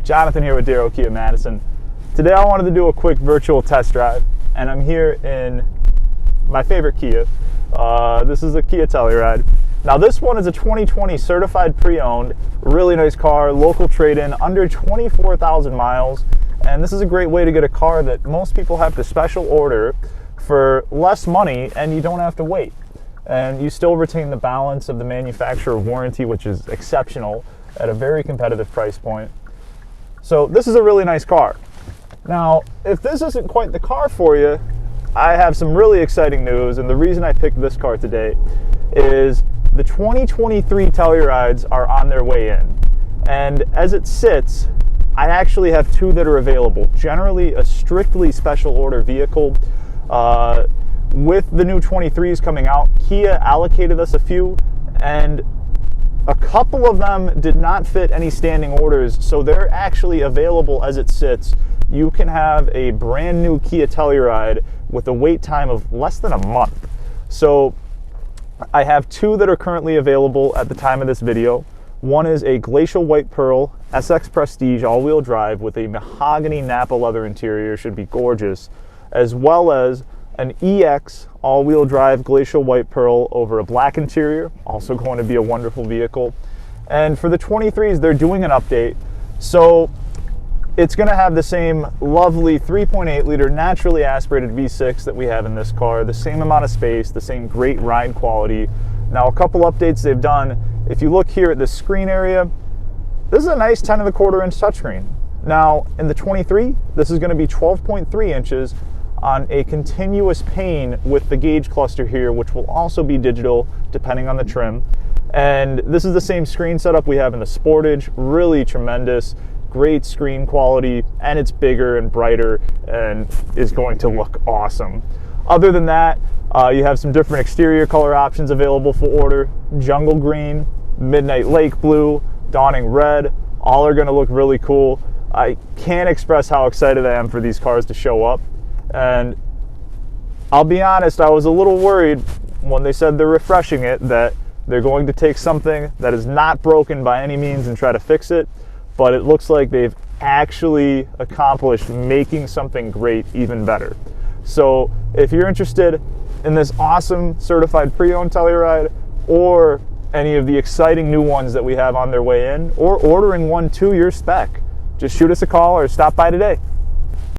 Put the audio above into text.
Jonathan here with Darrow Kia Madison. Today I wanted to do a quick virtual test drive, and I'm here in my favorite Kia. This is a Kia Telluride. Now this one is a 2020 certified pre-owned, really nice car, local trade-in, under 24,000 miles, and this is a great way to get a car that most people have to special order for less money, and you don't have to wait. And you still retain the balance of the manufacturer warranty, which is exceptional at a very competitive price point. So this is a really nice car. Now, if this isn't quite the car for you, I have some really exciting news, and the reason I picked this car today is the 2023 Tellurides are on their way in. And as it sits, I actually have two that are available. Generally a strictly special order vehicle. With the new 23s coming out, Kia allocated us a few, and a couple of them did not fit any standing orders, so they're actually available as it sits. You can have a brand new Kia Telluride with a wait time of less than a month. So I have two that are currently available at the time of this video. One is a Glacial White Pearl SX Prestige all-wheel drive with a mahogany Napa leather interior, should be gorgeous, as well as an EX all-wheel drive Glacial White Pearl over a black interior, also going to be a wonderful vehicle. And for the 23s, they're doing an update, so it's going to have the same lovely 3.8 liter naturally aspirated V6 that we have in this car, the same amount of space, the same great ride quality. Now, a couple updates they've done. If you look here at the screen area, this is a nice 10.25 inch touchscreen. Now, in the 23, this is going to be 12.3 inches on a continuous pane with the gauge cluster here, which will also be digital depending on the trim. And this is the same screen setup we have in the Sportage. Really tremendous, great screen quality, and it's bigger and brighter and is going to look awesome. Other than that, you have some different exterior color options available for order. Jungle green, midnight lake blue, dawning red, all are going to look really cool. I can't express how excited I am for these cars to show up. And I'll be honest, I was a little worried when they said they're refreshing it, that they're going to take something that is not broken by any means and try to fix it, but it looks like they've actually accomplished making something great even better. So if you're interested in this awesome certified pre-owned Telluride, or any of the exciting new ones that we have on their way in, or ordering one to your spec, just shoot us a call or stop by today.